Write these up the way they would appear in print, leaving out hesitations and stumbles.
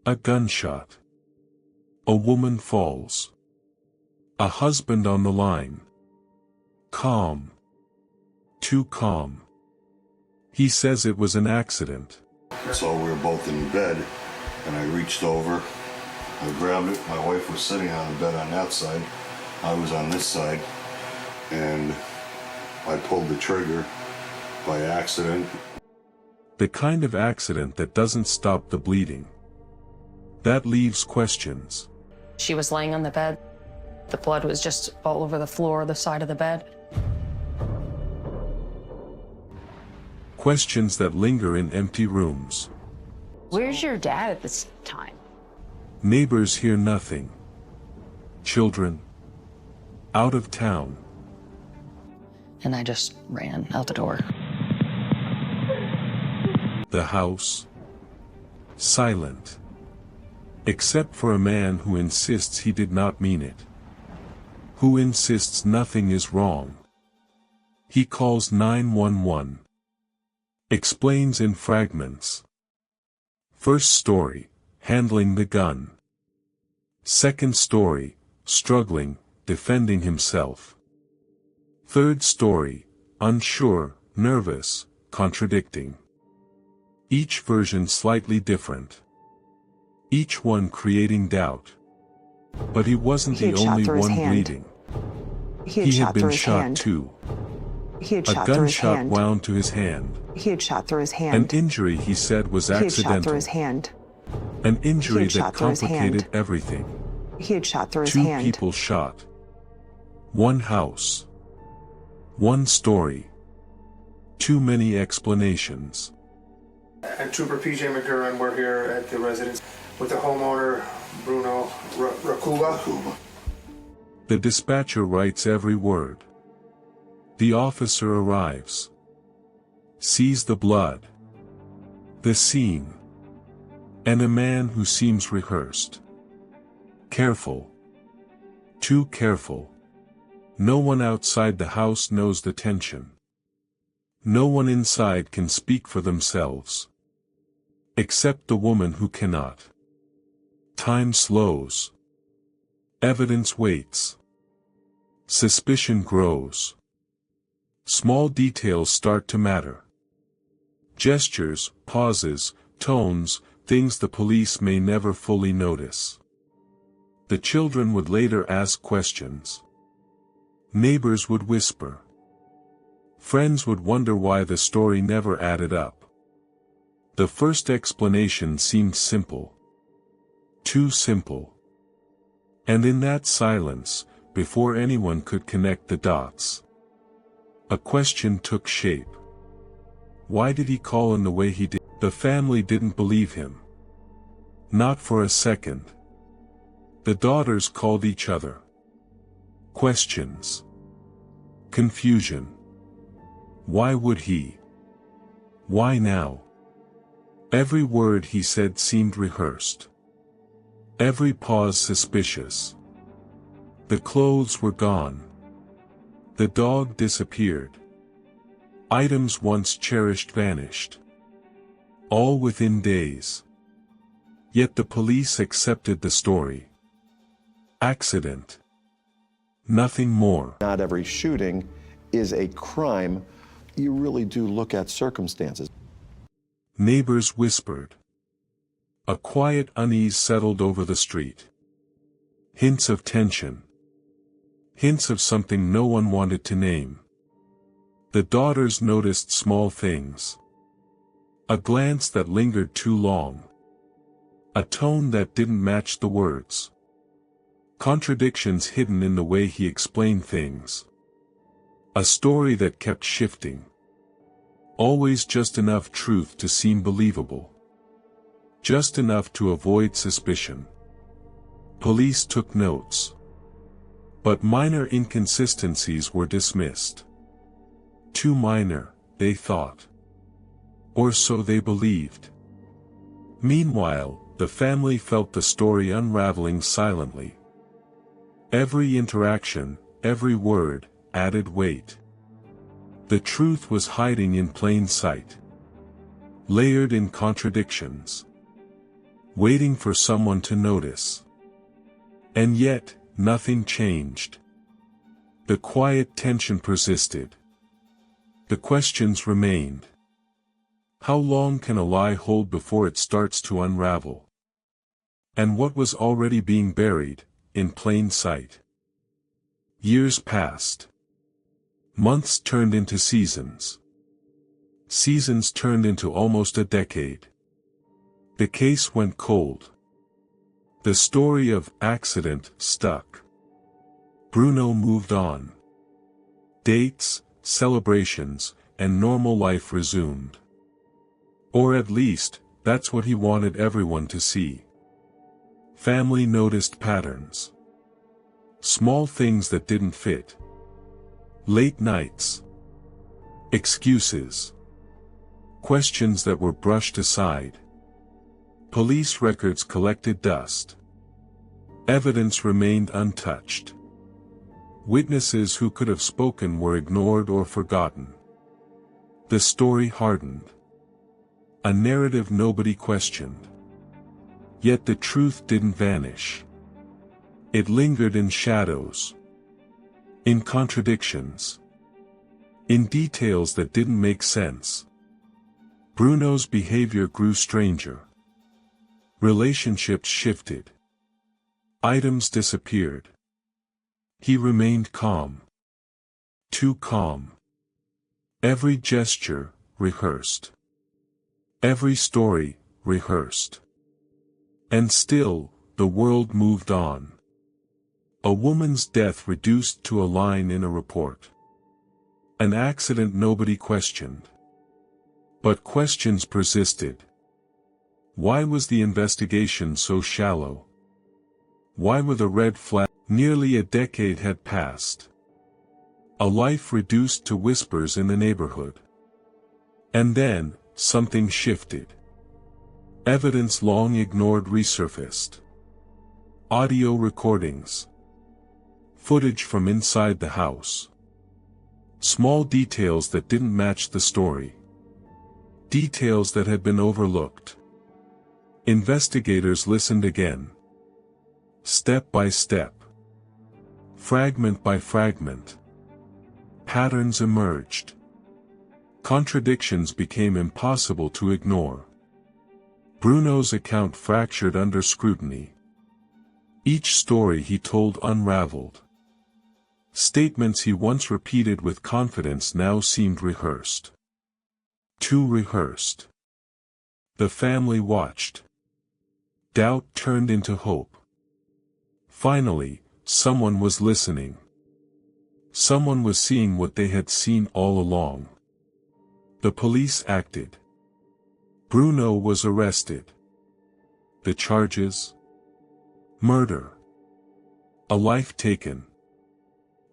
A gunshot. A woman falls. A husband on the line. Calm. Too calm. He says it was an accident. So we were both in bed, and I reached over, I grabbed it. My wife was sitting on the bed on that side. I was on this side, and I pulled the trigger by accident. The kind of accident that doesn't stop the bleeding. That leaves questions. She was laying on the bed. The blood was just all over the floor, the side of the bed. Questions that linger in empty rooms. Where's your dad at this time? Neighbors hear nothing. Children. Out of town. And I just ran out the door. The house. Silent. Except for a man who insists he did not mean it. Who insists nothing is wrong. He calls 911. Explains in fragments. First story, handling the gun. Second story, struggling, defending himself. Third story, unsure, nervous, contradicting. Each version slightly different. Each one creating doubt. But he wasn't the only one bleeding. He had been shot too. A gunshot wound to his hand. He had shot through his hand. An injury he said was accidental. He had shot through his hand. An injury that complicated everything. He had shot through his hand. 2 people shot. 1 house. 1 story. Too many explanations. And Trooper PJ McGurran, we're here at the residence with the homeowner, Bruno Rocuba. The dispatcher writes every word. The officer arrives. Sees the blood. The scene. And a man who seems rehearsed. Careful. Too careful. No one outside the house knows the tension. No one inside can speak for themselves. Except the woman who cannot. Time slows. Evidence waits. Suspicion grows. Small details start to matter. Gestures, pauses, tones, things the police may never fully notice. The children would later ask questions. Neighbors would whisper. Friends would wonder why the story never added up. The first explanation seemed simple. Too simple. And in that silence, before anyone could connect the dots, a question took shape. Why did he call in the way he did? The family didn't believe him. Not for a second. The daughters called each other. Questions. Confusion. Why would he? Why now? Every word he said seemed rehearsed. Every pause suspicious. The clothes were gone. The dog disappeared. Items once cherished vanished. All within days. Yet the police accepted the story. Accident. Nothing more. Not every shooting is a crime. You really do look at circumstances. Neighbors whispered. A quiet unease settled over the street. Hints of tension. Hints of something no one wanted to name. The daughters noticed small things. A glance that lingered too long. A tone that didn't match the words. Contradictions hidden in the way he explained things. A story that kept shifting. Always just enough truth to seem believable. Just enough to avoid suspicion. Police took notes. But minor inconsistencies were dismissed. Too minor, they thought. Or so they believed. Meanwhile, the family felt the story unraveling silently. Every interaction, every word, added weight. The truth was hiding in plain sight. Layered in contradictions. waiting for someone to notice. And yet, nothing changed. The quiet tension persisted. The questions remained. How long can a lie hold before it starts to unravel? And what was already being buried, in plain sight? Years passed. Months turned into seasons. Seasons turned into almost a decade. The case went cold. The story of accident stuck. Bruno moved on. Dates, celebrations, and normal life resumed. Or at least, that's what he wanted everyone to see. Family noticed patterns. Small things that didn't fit. Late nights. Excuses. Questions that were brushed aside. Police records collected dust. Evidence remained untouched. Witnesses who could have spoken were ignored or forgotten. The story hardened. A narrative nobody questioned. Yet the truth didn't vanish. It lingered in shadows. In contradictions. In details that didn't make sense. Bruno's behavior grew stranger. Relationships shifted. Items disappeared. He remained calm. Too calm. Every gesture, rehearsed. Every story, rehearsed. And still, the world moved on. A woman's death reduced to a line in a report. An accident nobody questioned. But questions persisted. Why was the investigation so shallow? Why were the red flags? Nearly a decade had passed. A life reduced to whispers in the neighborhood. And then, something shifted. Evidence long ignored resurfaced. Audio recordings. Footage from inside the house. Small details that didn't match the story. Details that had been overlooked. Investigators listened again. Step by step. Fragment by fragment. Patterns emerged. Contradictions became impossible to ignore. Bruno's account fractured under scrutiny. Each story he told unraveled. Statements he once repeated with confidence now seemed rehearsed. Too rehearsed. The family watched. Doubt turned into hope. Finally, someone was listening. Someone was seeing what they had seen all along. The police acted. Bruno was arrested. The charges? Murder. A life taken.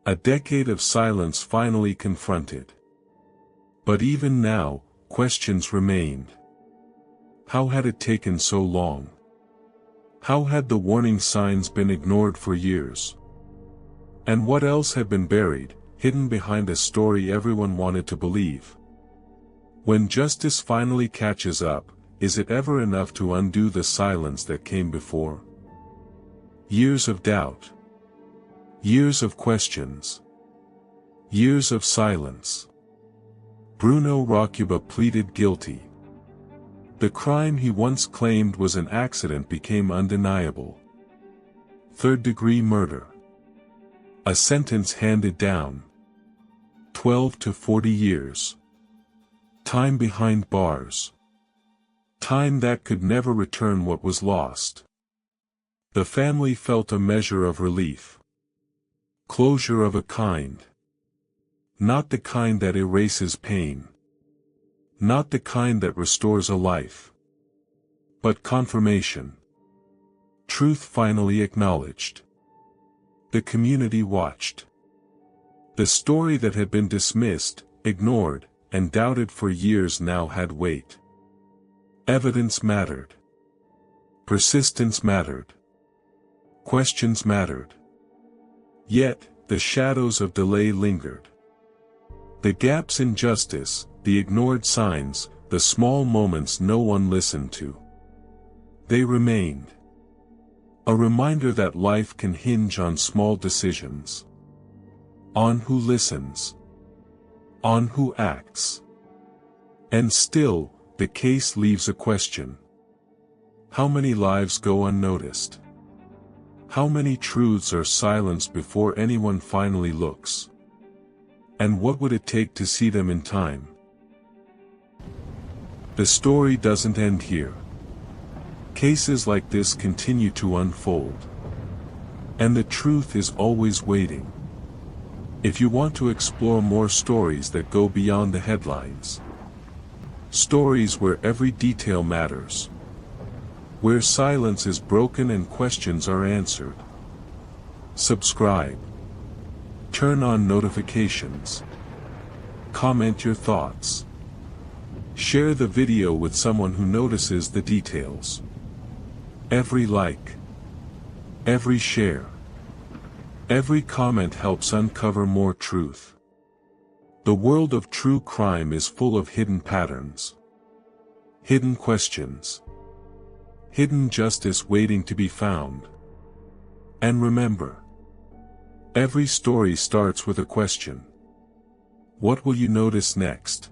A decade of silence finally confronted. But even now, questions remained. How had it taken so long? How had the warning signs been ignored for years? And what else had been buried, hidden behind a story everyone wanted to believe? When justice finally catches up, is it ever enough to undo the silence that came before? Years of doubt. Years of questions. Years of silence. Bruno Rocuba pleaded guilty. The crime he once claimed was an accident became undeniable. Third-degree murder. A sentence handed down. 12 to 40 years. Time behind bars. Time that could never return what was lost. The family felt a measure of relief. Closure of a kind. Not the kind that erases pain. Not the kind that restores a life. But confirmation. Truth finally acknowledged. The community watched. The story that had been dismissed, ignored, and doubted for years now had weight. Evidence mattered. Persistence mattered. Questions mattered. Yet, the shadows of delay lingered. The gaps in justice, the ignored signs, the small moments no one listened to. They remained. A reminder that life can hinge on small decisions. On who listens. On who acts. And still, the case leaves a question. How many lives go unnoticed? How many truths are silenced before anyone finally looks? And what would it take to see them in time? The story doesn't end here. Cases like this continue to unfold. And the truth is always waiting. If you want to explore more stories that go beyond the headlines, stories where every detail matters, where silence is broken and questions are answered, subscribe. Turn on notifications. Comment your thoughts. Share the video with someone who notices the details. Every like, every share, every comment helps uncover more truth. The world of true crime is full of hidden patterns, hidden questions, hidden justice waiting to be found. And remember, every story starts with a question. What will you notice next?